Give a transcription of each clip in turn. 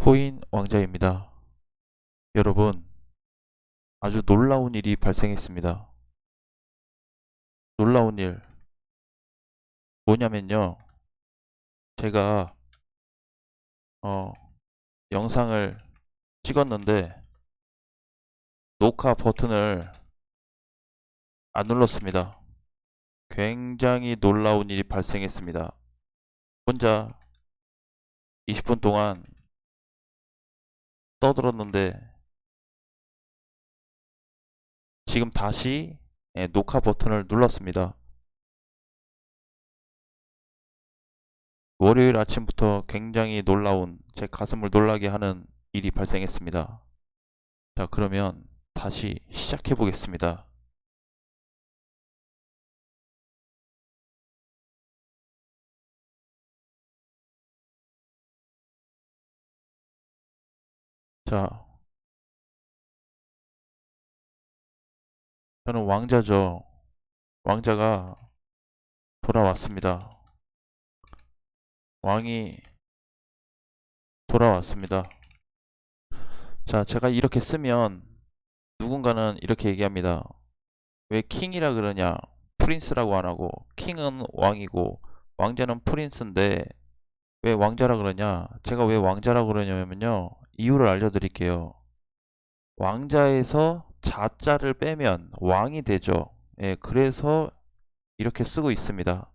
비트코인 왕자입니다. 여러분, 아주 놀라운 일이 발생했습니다. 놀라운 일 뭐냐면요. 제가 어, 영상을 찍었는데 녹화 버튼을 안 눌렀습니다. 굉장히 놀라운 일이 발생했습니다. 혼자 20분 동안 떠들었는데 지금 다시 녹화 버튼을 눌렀습니다. 월요일 아침부터 굉장히 놀라운, 제 가슴을 놀라게 하는 일이 발생했습니다. 자, 그러면 다시 시작해 보겠습니다. 자, 저는 왕자죠. 왕자가 돌아왔습니다. 왕이 돌아왔습니다. 자, 제가 이렇게 쓰면 누군가는 이렇게 얘기합니다. 왜 킹이라 그러냐? 프린스라고 안 하고, 킹은 왕이고 왕자는 프린스인데 왜 왕자라 그러냐? 제가 왜 왕자라 그러냐면요, 이유를 알려드릴게요. 왕자에서 자자를 빼면 왕이 되죠. 예, 그래서 이렇게 쓰고 있습니다.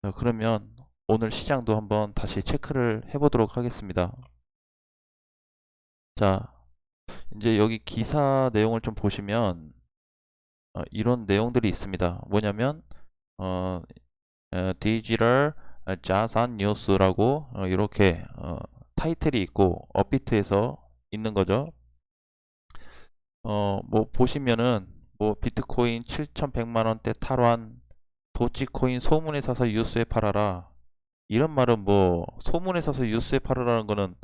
자, 그러면 오늘 시장도 한번 다시 체크를 해보도록 하겠습니다. 자, 이제 여기 기사 내용을 좀 보시면 이런 내용들이 있습니다. 뭐냐면 어, 디지털 자산 뉴스라고 이렇게 타이틀이 있고 업비트에서 있는 거죠. 뭐 보시면은 뭐 비트코인 7,100만 원대 탈환, 도치코인 소문에 사서 뉴스에 팔아라. 이런 말은 뭐 소문에 사서 뉴스에 팔으라는 거는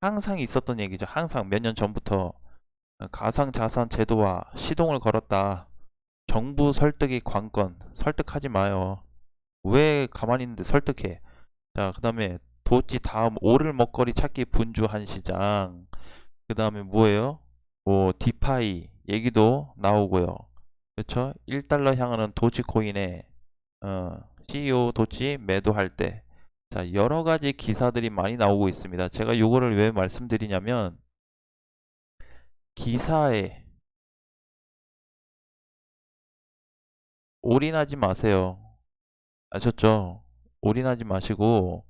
항상 있었던 얘기죠. 항상 몇 년 전부터 가상자산 제도와 시동을 걸었다. 정부 설득이 관건. 설득하지 마요. 왜 가만히 있는데 설득해? 자, 그 다음에 도치 다음 오를 먹거리 찾기 분주한 시장. 그 다음에 뭐예요? 뭐 디파이 얘기도 나오고요. 그렇죠? 1달러 향하는 도치코인에 CEO 도치 매도할 때. 자, 여러 가지 기사들이 많이 나오고 있습니다. 제가 이거를 왜 말씀드리냐면 기사에 올인하지 마세요. 아셨죠? 올인하지 마시고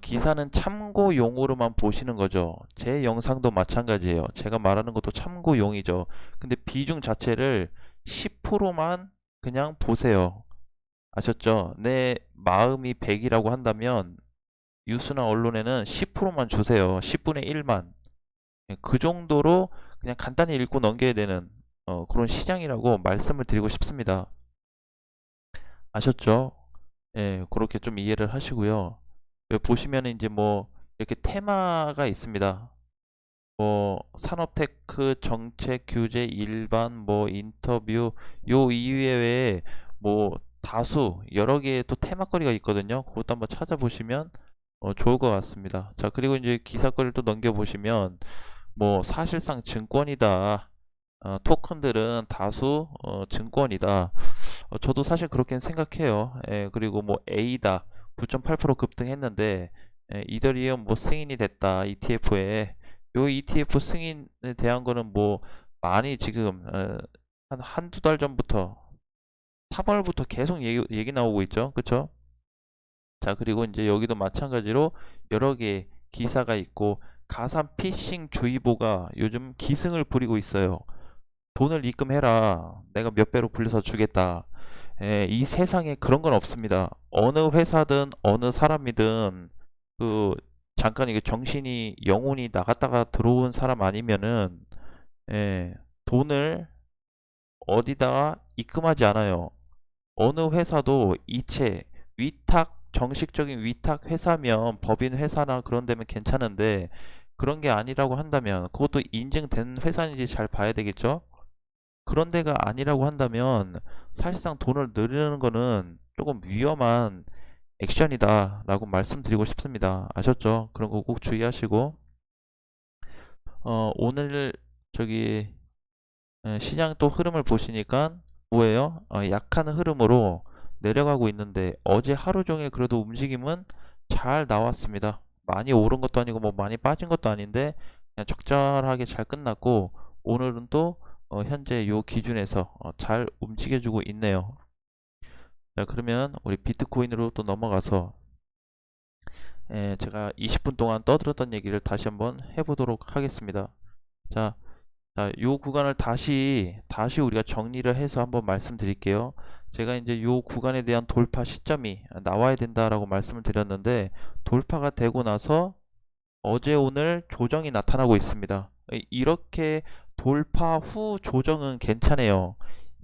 기사는 참고용으로만 보시는 거죠. 제 영상도 마찬가지예요. 제가 말하는 것도 참고용이죠. 근데 비중 자체를 10%만 그냥 보세요. 아셨죠? 내 마음이 100이라고 한다면 뉴스나 언론에는 10%만 주세요. 10분의 1만. 그 정도로 그냥 간단히 읽고 넘겨야 되는 그런 시장이라고 말씀을 드리고 싶습니다. 아셨죠? 예, 그렇게 좀 이해를 하시고요. 여기 보시면 이제 뭐 이렇게 테마가 있습니다. 뭐 산업테크, 정책, 규제, 일반, 뭐 인터뷰, 요 이외에 뭐 다수 여러 개의 또 테마거리가 있거든요. 그것도 한번 찾아보시면 좋을 것 같습니다. 자, 그리고 이제 기사거리를 또 넘겨보시면 뭐 사실상 증권이다. 토큰들은 다수 증권이다. 저도 사실 그렇게 생각해요. 예, 그리고 뭐 A다 9.8% 급등했는데 이더리움 뭐 승인이 됐다 ETF에. 요 ETF 승인에 대한 거는 뭐 많이 지금 한두 달 전부터 3월부터 계속 얘기 나오고 있죠. 그쵸? 자, 그리고 이제 여기도 마찬가지로 여러 개 기사가 있고 가상 피싱 주의보가 요즘 기승을 부리고 있어요. 돈을 입금해라. 내가 몇 배로 불려서 주겠다. 이 세상에 그런 건 없습니다. 어느 회사든 어느 사람이든 그 잠깐 이게 정신이 영혼이 나갔다가 들어온 사람 아니면은 돈을 어디다가 입금하지 않아요. 어느 회사도 이체, 위탁, 정식적인 위탁 회사면 법인 회사나 그런 데면 괜찮은데 그런 게 아니라고 한다면 그것도 인증된 회사인지 잘 봐야 되겠죠? 그런 데가 아니라고 한다면 사실상 돈을 늘리는 거는 조금 위험한 액션이다 라고 말씀드리고 싶습니다. 아셨죠? 그런 거 꼭 주의하시고 오늘 저기 시장 또 흐름을 보시니까 뭐예요? 약한 흐름으로 내려가고 있는데 어제 하루 종일 그래도 움직임은 잘 나왔습니다. 많이 오른 것도 아니고 뭐 많이 빠진 것도 아닌데 그냥 적절하게 잘 끝났고 오늘은 또 현재 요 기준에서 잘 움직여주고 있네요. 자, 그러면 우리 비트코인으로 또 넘어가서 제가 20분 동안 떠들었던 얘기를 다시 한번 해보도록 하겠습니다. 자, 요 구간을 다시 우리가 정리를 해서 한번 말씀드릴게요. 제가 이제 요 구간에 대한 돌파 시점이 나와야 된다라고 말씀을 드렸는데 돌파가 되고 나서 어제 오늘 조정이 나타나고 있습니다. 이렇게 돌파 후 조정은 괜찮아요.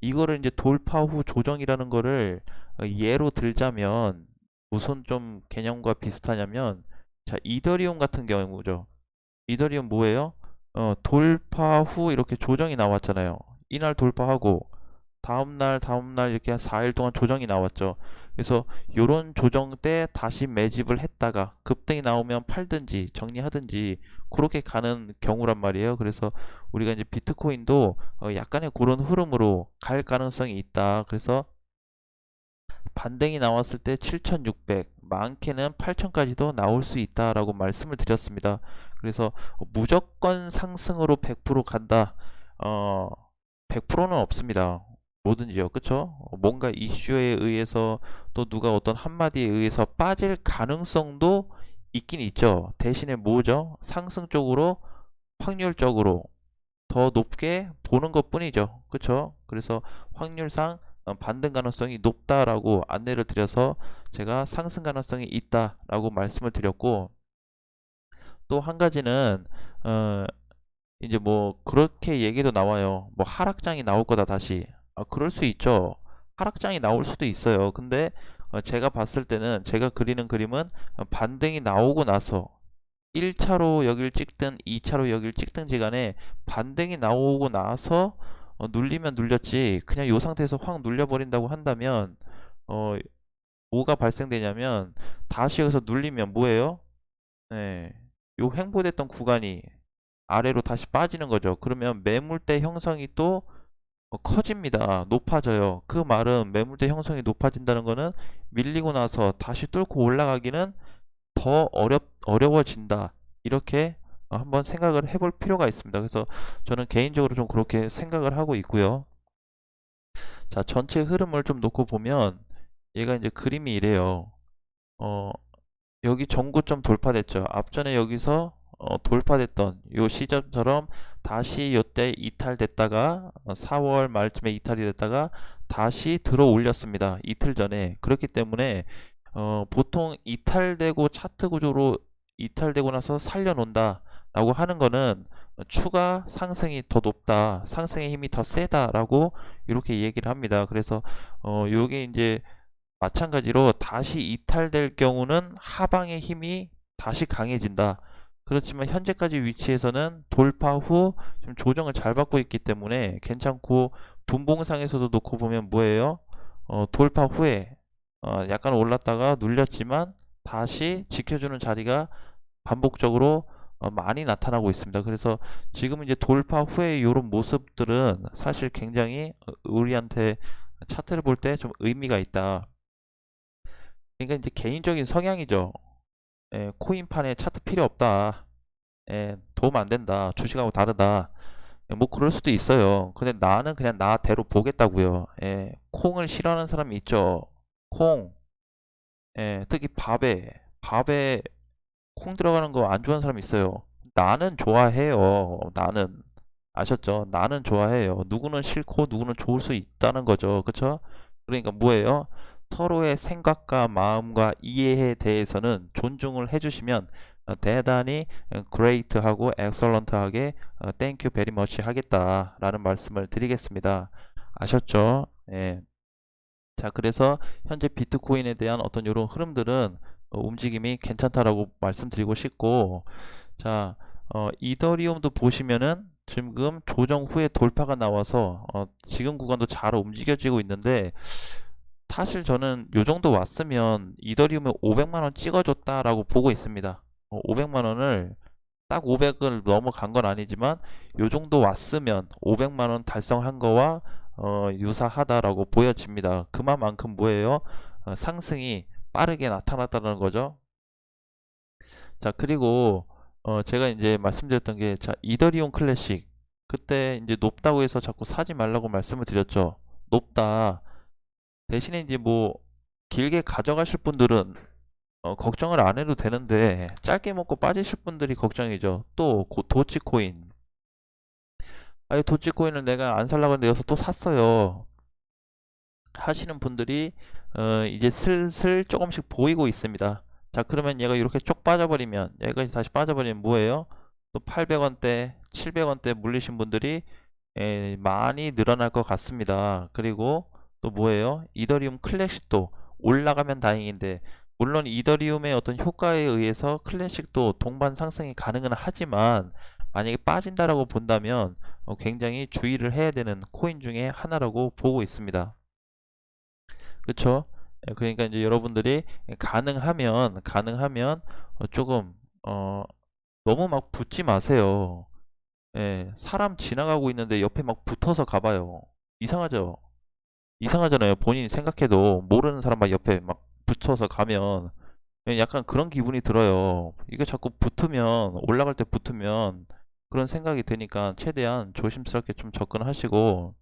이거를 이제 돌파 후 조정이라는 거를 예로 들자면 무슨 좀 개념과 비슷하냐면 자, 이더리움 같은 경우죠. 이더리움 뭐예요? 돌파 후 이렇게 조정이 나왔잖아요. 이날 돌파하고 다음날 이렇게 한 4일 동안 조정이 나왔죠. 그래서 요런 조정 때 다시 매집을 했다가 급등이 나오면 팔든지 정리하든지 그렇게 가는 경우란 말이에요. 그래서 우리가 이제 비트코인도 약간의 그런 흐름으로 갈 가능성이 있다. 그래서 반등이 나왔을 때 7,600, 많게는 8,000까지도 나올 수 있다라고 말씀을 드렸습니다. 그래서 무조건 상승으로 100% 간다. 100%는 없습니다. 뭐든지요. 그쵸? 뭔가 이슈에 의해서 또 누가 어떤 한마디에 의해서 빠질 가능성도 있긴 있죠. 대신에 뭐죠? 상승 쪽으로 확률적으로 더 높게 보는 것 뿐이죠. 그쵸? 그래서 확률상 반등 가능성이 높다라고 안내를 드려서 제가 상승 가능성이 있다라고 말씀을 드렸고 또 한 가지는 이제 뭐 그렇게 얘기도 나와요. 뭐 하락장이 나올 거다 다시. 그럴 수 있죠. 하락장이 나올 수도 있어요. 근데 제가 봤을 때는 제가 그리는 그림은 반등이 나오고 나서 1차로 여길 찍든 2차로 여길 찍든지 간에 반등이 나오고 나서 눌리면 눌렸지 그냥 이 상태에서 확 눌려버린다고 한다면 어, 뭐가 발생되냐면 다시 여기서 눌리면 뭐예요? 네, 요 횡보됐던 구간이 아래로 다시 빠지는 거죠. 그러면 매물대 형성이 또 커집니다. 높아져요. 그 말은 매물대 형성이 높아진다는 거는 밀리고 나서 다시 뚫고 올라가기는 더 어려워진다. 이렇게 한번 생각을 해볼 필요가 있습니다. 그래서 저는 개인적으로 좀 그렇게 생각을 하고 있고요. 자, 전체 흐름을 좀 놓고 보면 얘가 이제 그림이 이래요. 어, 여기 전고점 돌파됐죠. 앞전에 여기서 돌파됐던 요 시점처럼 다시 요때 이탈됐다가 4월 말쯤에 이탈이 됐다가 다시 들어 올렸습니다. 이틀 전에. 그렇기 때문에 보통 이탈되고 차트 구조로 이탈되고 나서 살려놓는다 라고 하는 거는 추가 상승이 더 높다, 상승의 힘이 더 세다라고 이렇게 얘기를 합니다. 그래서 요게 이제 마찬가지로 다시 이탈될 경우는 하방의 힘이 다시 강해진다. 그렇지만 현재까지 위치에서는 돌파 후 좀 조정을 잘 받고 있기 때문에 괜찮고 분봉상에서도 놓고 보면 뭐예요? 돌파 후에 약간 올랐다가 눌렸지만 다시 지켜주는 자리가 반복적으로 많이 나타나고 있습니다. 그래서 지금 이제 돌파 후에 이런 모습들은 사실 굉장히 우리한테 차트를 볼 때 좀 의미가 있다. 그러니까 이제 개인적인 성향이죠. 코인판에 차트 필요 없다. 도움 안 된다. 주식하고 다르다. 뭐 그럴 수도 있어요. 근데 나는 그냥 나대로 보겠다고요. 콩을 싫어하는 사람이 있죠. 콩. 특히 밥에 콩 들어가는 거 안 좋아하는 사람이 있어요. 나는 좋아해요. 나는 아셨죠? 나는 좋아해요. 누구는 싫고 누구는 좋을 수 있다는 거죠. 그쵸? 그러니까 뭐예요? 서로의 생각과 마음과 이해에 대해서는 존중을 해주시면 대단히 great하고 excellent하게 thank you very much 하겠다라는 말씀을 드리겠습니다. 아셨죠? 예. 자, 그래서 현재 비트코인에 대한 어떤 이런 흐름들은 움직임이 괜찮다라고 말씀드리고 싶고, 자, 이더리움도 보시면은 지금 조정 후에 돌파가 나와서 지금 구간도 잘 움직여지고 있는데 사실 저는 요 정도 왔으면 이더리움에 500만 원 찍어줬다라고 보고 있습니다. 500만 원을 딱 500을 넘어간 건 아니지만 요 정도 왔으면 500만 원 달성한 거와 유사하다라고 보여집니다. 그만큼 뭐예요? 상승이 빠르게 나타났다는 거죠. 자, 그리고 제가 이제 말씀드렸던 게, 자, 이더리움 클래식 그때 이제 높다고 해서 자꾸 사지 말라고 말씀을 드렸죠. 높다. 대신에 이제 뭐 길게 가져가실 분들은 걱정을 안 해도 되는데, 짧게 먹고 빠지실 분들이 걱정이죠. 또 도치코인. 아니, 도치코인을 내가 안 살라고 했는데 여기서 또 샀어요 하시는 분들이 이제 슬슬 조금씩 보이고 있습니다. 자, 그러면 얘가 이렇게 쭉 빠져버리면, 얘가 다시 빠져버리면 뭐예요? 또 800원대 700원대 물리신 분들이 많이 늘어날 것 같습니다. 그리고 또 뭐예요? 이더리움 클래식도 올라가면 다행인데, 물론 이더리움의 어떤 효과에 의해서 클래식도 동반 상승이 가능은 하지만, 만약에 빠진다라고 본다면 굉장히 주의를 해야 되는 코인 중에 하나라고 보고 있습니다. 그쵸? 그러니까 이제 여러분들이 가능하면 조금 너무 막 붙지 마세요. 사람 지나가고 있는데 옆에 막 붙어서 가봐요. 이상하죠? 이상하잖아요. 본인이 생각해도 모르는 사람 막 옆에 막 붙여서 가면 약간 그런 기분이 들어요. 이게 자꾸 붙으면, 올라갈 때 붙으면 그런 생각이 드니까 최대한 조심스럽게 좀 접근하시고.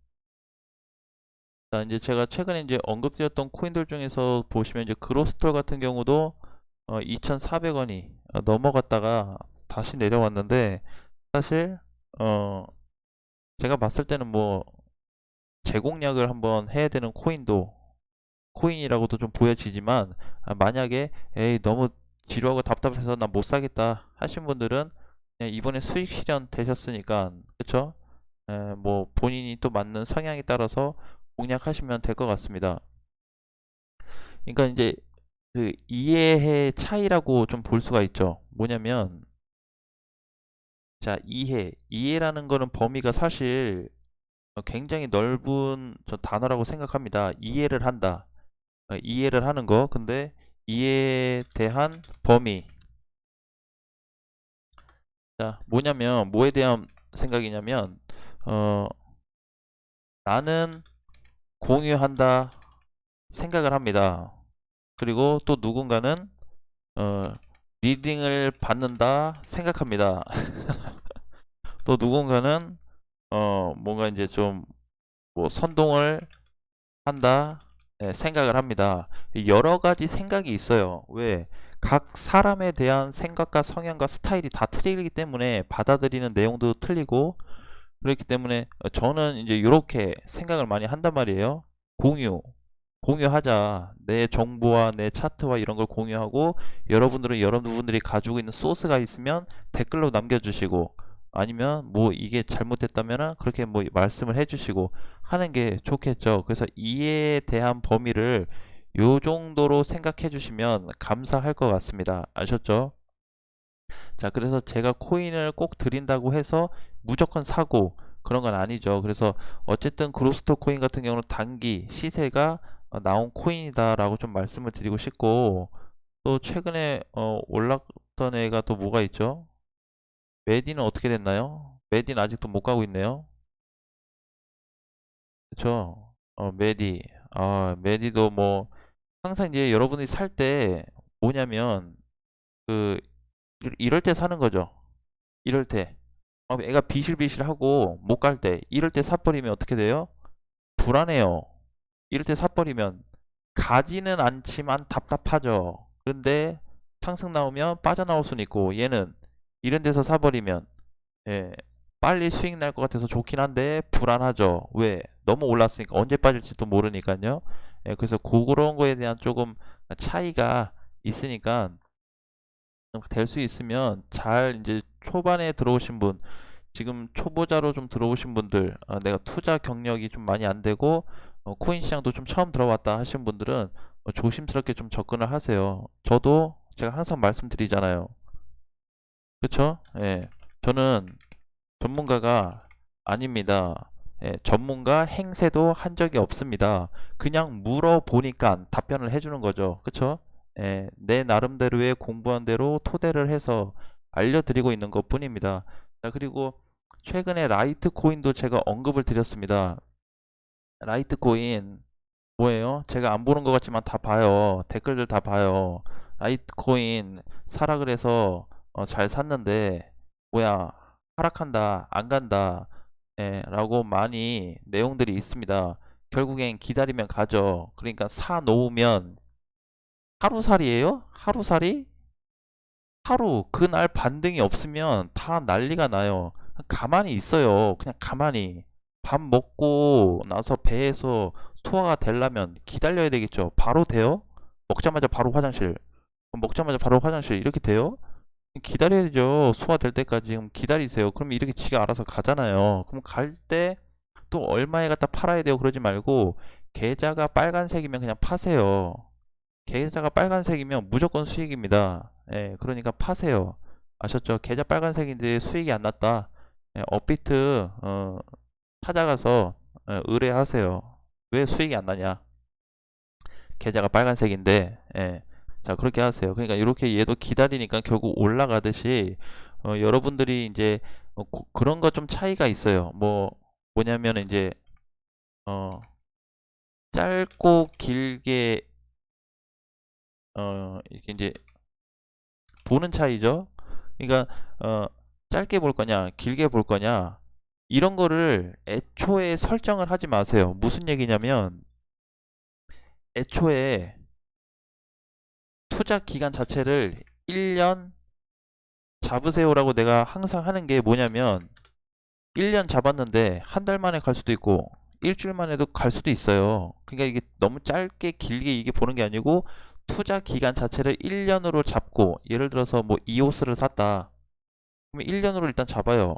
자, 이제 제가 최근에 이제 언급드렸던 코인들 중에서 보시면 이제 그로스톨 같은 경우도 2,400원이 넘어갔다가 다시 내려왔는데, 사실 제가 봤을 때는 뭐 재공략을 한번 해야 되는 코인이라고도 좀 보여지지만, 만약에 에이 너무 지루하고 답답해서 나 못 사겠다 하신 분들은 그냥 이번에 수익 실현 되셨으니까, 그쵸? 뭐 본인이 또 맞는 성향에 따라서 공략하시면 될 것 같습니다. 그러니까 이제 그 이해의 차이라고 좀 볼 수가 있죠. 뭐냐면, 자, 이해라는 거는 범위가 사실 굉장히 넓은 저 단어라고 생각합니다. 이해를 한다. 이해를 하는 거. 근데 이해에 대한 범위. 자, 뭐냐면, 뭐에 대한 생각이냐면, 어, 나는 공유한다 생각을 합니다. 그리고 또 누군가는 어, 리딩을 받는다 생각합니다. 또 누군가는 뭔가 이제 좀 뭐 선동을 한다 생각을 합니다. 여러 가지 생각이 있어요. 왜? 각 사람에 대한 생각과 성향과 스타일이 다 틀리기 때문에 받아들이는 내용도 틀리고, 그렇기 때문에 저는 이제 이렇게 생각을 많이 한단 말이에요. 공유하자. 내 정보와 내 차트와 이런 걸 공유하고, 여러분들은 여러분들이 가지고 있는 소스가 있으면 댓글로 남겨주시고, 아니면 뭐 이게 잘못됐다면 그렇게 뭐 말씀을 해주시고 하는 게 좋겠죠. 그래서 이해에 대한 범위를 요 정도로 생각해 주시면 감사할 것 같습니다. 아셨죠? 자, 그래서 제가 코인을 꼭 드린다고 해서 무조건 사고 그런 건 아니죠. 그래서 어쨌든 그로스토 코인 같은 경우는 단기 시세가 나온 코인이다라고 좀 말씀을 드리고 싶고, 또 최근에 올랐던 애가 또 뭐가 있죠? 메디는 어떻게 됐나요? 메디는 아직도 못 가고 있네요. 그쵸? 메디도 뭐 항상 이제 여러분이 살 때 뭐냐면, 그 이럴 때 사는 거죠. 이럴 때 애가 비실비실하고 못 갈 때, 이럴 때 사버리면 어떻게 돼요? 불안해요. 이럴 때 사버리면 가지는 않지만 답답하죠. 그런데 상승 나오면 빠져나올 수는 있고, 얘는 이런 데서 사버리면 예, 빨리 수익 날 것 같아서 좋긴 한데 불안하죠. 왜? 너무 올랐으니까 언제 빠질지도 모르니까요. 그래서 그런 거에 대한 조금 차이가 있으니까, 될 수 있으면 잘 이제 초반에 들어오신 분, 지금 초보자로 좀 들어오신 분들, 내가 투자 경력이 좀 많이 안 되고 코인 시장도 좀 처음 들어왔다 하신 분들은 조심스럽게 좀 접근을 하세요. 저도 제가 항상 말씀드리잖아요. 그쵸? 예. 저는 전문가가 아닙니다. 전문가 행세도 한 적이 없습니다. 그냥 물어보니까 답변을 해주는 거죠. 그쵸? 내 나름대로의 공부한 대로 토대를 해서 알려드리고 있는 것 뿐입니다. 자, 그리고 최근에 라이트코인도 제가 언급을 드렸습니다. 라이트코인 뭐예요? 제가 안 보는 것 같지만 다 봐요. 댓글들 다 봐요. 라이트코인 사라 그래서 잘 샀는데 뭐야, 하락한다, 안 간다, 라고 많이 내용들이 있습니다. 결국엔 기다리면 가죠. 그러니까 사 놓으면 하루살이에요? 하루살이? 하루 그날 반등이 없으면 다 난리가 나요. 가만히 있어요. 그냥 가만히. 밥 먹고 나서 배에서 소화가 되려면 기다려야 되겠죠. 바로 돼요? 먹자마자 바로 화장실. 먹자마자 바로 화장실 이렇게 돼요? 기다려야죠. 소화될 때까지. 그럼 기다리세요. 그럼 이렇게 지가 알아서 가잖아요. 그럼 갈 때 또 얼마에 갖다 팔아야 돼요? 그러지 말고 계좌가 빨간색이면 그냥 파세요. 계좌가 빨간색이면 무조건 수익입니다. 그러니까 파세요. 아셨죠? 계좌 빨간색인데 수익이 안 났다. 업비트 찾아가서 의뢰하세요. 왜 수익이 안 나냐? 계좌가 빨간색인데, 자, 그렇게 하세요. 그러니까 이렇게 얘도 기다리니까 결국 올라가듯이 여러분들이 이제 그런 거 좀 차이가 있어요. 뭐냐면 이제 짧고 길게 이렇게 이제 보는 차이죠. 그러니까 짧게 볼 거냐, 길게 볼 거냐, 이런 거를 애초에 설정을 하지 마세요. 무슨 얘기냐면 애초에 투자 기간 자체를 1년 잡으세요라고 내가 항상 하는 게 뭐냐면 1년 잡았는데 한 달 만에 갈 수도 있고 일주일 만에도 갈 수도 있어요. 그러니까 이게 너무 짧게 길게 이게 보는 게 아니고 투자 기간 자체를 1년으로 잡고, 예를 들어서 뭐 이오스를 샀다. 그러면 1년으로 일단 잡아요.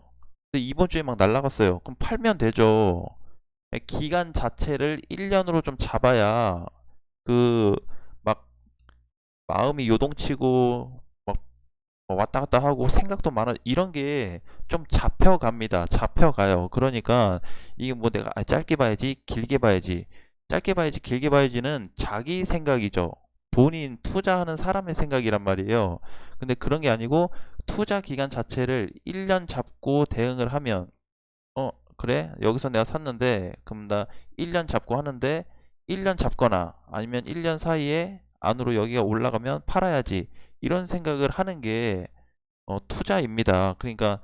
근데 이번 주에 막 날라갔어요. 그럼 팔면 되죠. 기간 자체를 1년으로 좀 잡아야 그 막 마음이 요동치고 막 왔다 갔다 하고 생각도 많아, 이런 게 좀 잡혀갑니다. 잡혀가요. 그러니까 이게 뭐 내가 짧게 봐야지 길게 봐야지, 짧게 봐야지 길게 봐야지는 자기 생각이죠. 본인 투자하는 사람의 생각이란 말이에요. 근데 그런 게 아니고 투자 기간 자체를 1년 잡고 대응을 하면, 그래? 여기서 내가 샀는데 그럼 나 1년 잡고 하는데 1년 잡거나 아니면 1년 사이에 안으로 여기가 올라가면 팔아야지, 이런 생각을 하는 게 투자입니다. 그러니까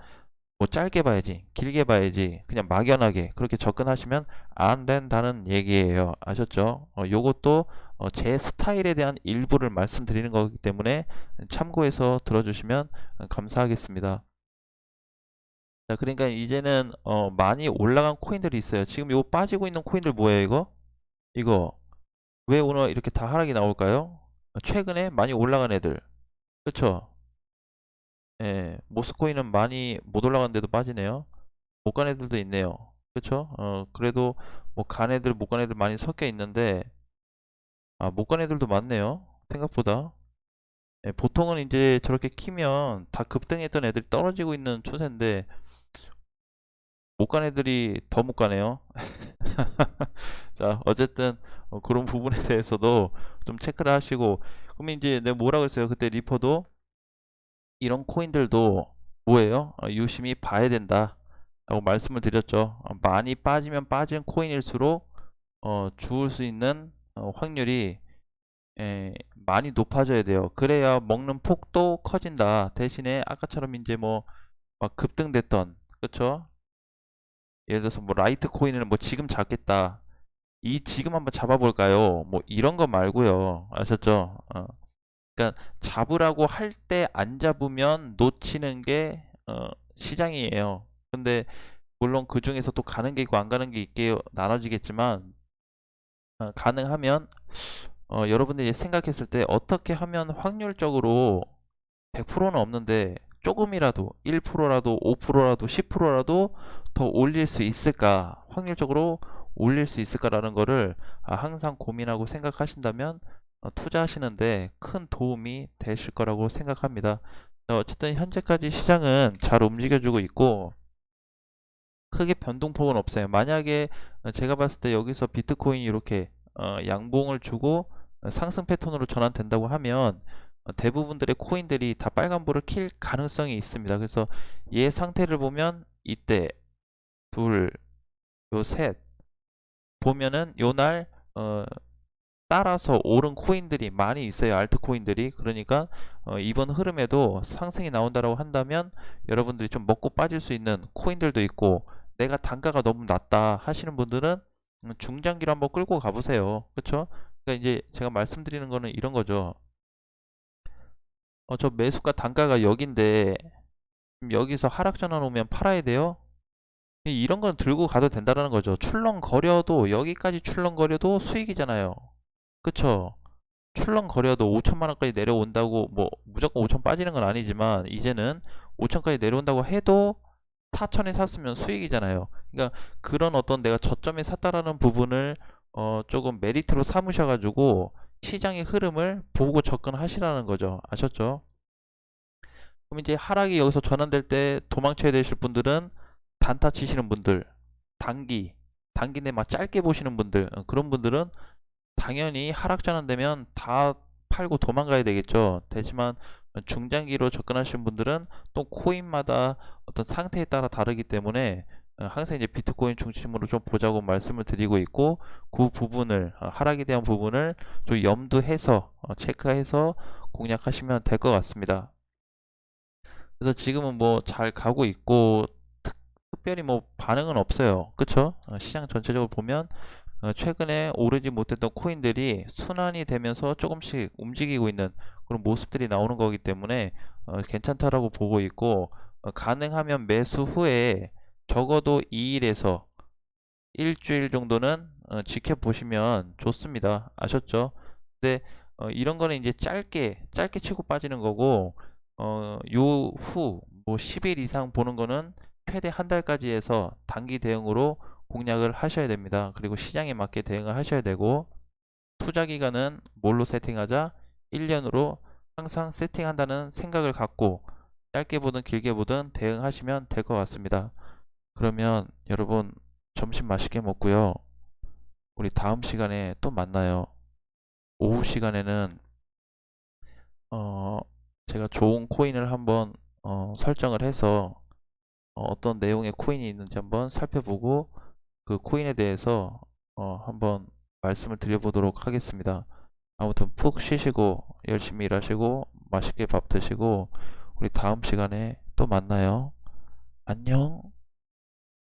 뭐 짧게 봐야지 길게 봐야지 그냥 막연하게 그렇게 접근하시면 안 된다는 얘기예요. 아셨죠? 요것도 제 스타일에 대한 일부를 말씀드리는 거기 때문에 참고해서 들어주시면 감사하겠습니다. 자, 그러니까 이제는 많이 올라간 코인들이 있어요. 지금 요 빠지고 있는 코인들 뭐예요, 이거 왜 오늘 이렇게 다 하락이 나올까요? 최근에 많이 올라간 애들, 그쵸? 모스코인은 많이 못 올라갔는데도 빠지네요. 못 간 애들도 있네요. 그쵸? 그래도 뭐 간 애들 못 간 애들 많이 섞여 있는데, 못 간 애들도 많네요. 생각보다. 보통은 이제 저렇게 키면 다 급등했던 애들이 떨어지고 있는 추세인데 못 간 애들이 더 못 가네요. 자, 어쨌든 그런 부분에 대해서도 좀 체크를 하시고, 그러면 이제 내가 뭐라 그랬어요? 그때 리퍼도 이런 코인들도 뭐예요? 유심히 봐야 된다 라고 말씀을 드렸죠. 많이 빠지면 빠진 코인일수록 죽을 수 있는 확률이 많이 높아져야 돼요. 그래야 먹는 폭도 커진다. 대신에 아까처럼 이제 뭐 막 급등됐던, 그쵸? 예를 들어서 뭐 라이트 코인을 뭐 지금 잡겠다, 이 지금 한번 잡아볼까요? 뭐 이런 거 말고요. 아셨죠? 그러니까 잡으라고 할 때 안 잡으면 놓치는 게 시장이에요. 근데 물론 그 중에서 또 가는 게 있고 안 가는 게 있게 나눠지겠지만, 가능하면 여러분들이 생각했을 때 어떻게 하면 확률적으로 100%는 없는데 조금이라도 1%라도 5%라도 10%라도 더 올릴 수 있을까, 확률적으로 올릴 수 있을까라는 거를 항상 고민하고 생각하신다면 투자하시는데 큰 도움이 되실 거라고 생각합니다. 어쨌든 현재까지 시장은 잘 움직여주고 있고 크게 변동폭은 없어요. 만약에 제가 봤을 때 여기서 비트코인이 이렇게 양봉을 주고 상승 패턴으로 전환된다고 하면 대부분들의 코인들이 다 빨간불을 킬 가능성이 있습니다. 그래서 얘 상태를 보면 이때 둘, 요 셋 보면은 요날 따라서 오른 코인들이 많이 있어요. 알트코인들이. 그러니까 이번 흐름에도 상승이 나온다고 한다면 여러분들이 좀 먹고 빠질 수 있는 코인들도 있고, 내가 단가가 너무 낮다 하시는 분들은 중장기로 한번 끌고 가보세요. 그쵸? 그러니까 이제 제가 말씀드리는 거는 이런 거죠. 저 매수가 단가가 여긴데 여기서 하락 전환 오면 팔아야 돼요? 이런 건 들고 가도 된다는 거죠. 출렁거려도, 여기까지 출렁거려도 수익이잖아요. 그쵸? 출렁거려도 5천만 원까지 내려온다고, 뭐 무조건 5천 빠지는 건 아니지만 이제는 5천까지 내려온다고 해도 4천에 샀으면 수익이잖아요. 그러니까 그런 어떤 내가 저점에 샀다라는 부분을 조금 메리트로 삼으셔가지고 시장의 흐름을 보고 접근하시라는 거죠. 아셨죠? 그럼 이제 하락이 여기서 전환될 때 도망쳐야 되실 분들은, 단타 치시는 분들, 단기 내 막 짧게 보시는 분들, 그런 분들은 당연히 하락 전환되면 다 팔고 도망가야 되겠죠. 되지만 중장기로 접근하시는 분들은 또 코인마다 어떤 상태에 따라 다르기 때문에 항상 이제 비트코인 중심으로 좀 보자고 말씀을 드리고 있고, 그 부분을 하락에 대한 부분을 좀 염두해서 체크해서 공략하시면 될 것 같습니다. 그래서 지금은 뭐 잘 가고 있고 특별히 뭐 반응은 없어요. 그쵸? 시장 전체적으로 보면 최근에 오르지 못했던 코인들이 순환이 되면서 조금씩 움직이고 있는 그런 모습들이 나오는 거기 때문에 괜찮다라고 보고 있고, 가능하면 매수 후에 적어도 2일에서 일주일 정도는 지켜보시면 좋습니다. 아셨죠? 근데 이런 거는 이제 짧게 치고 빠지는 거고, 요 후 뭐 10일 이상 보는 거는 최대 한 달까지 해서 단기 대응으로 공략을 하셔야 됩니다. 그리고 시장에 맞게 대응을 하셔야 되고, 투자 기간은 뭘로 세팅하자? 1년으로 항상 세팅한다는 생각을 갖고 짧게 보든 길게 보든 대응하시면 될 것 같습니다. 그러면 여러분, 점심 맛있게 먹고요. 우리 다음 시간에 또 만나요. 오후 시간에는 어, 제가 좋은 코인을 한번 설정을 해서 어떤 내용의 코인이 있는지 한번 살펴보고 그 코인에 대해서 한번 말씀을 드려보도록 하겠습니다. 아무튼 푹 쉬시고 열심히 일하시고 맛있게 밥 드시고 우리 다음 시간에 또 만나요. 안녕.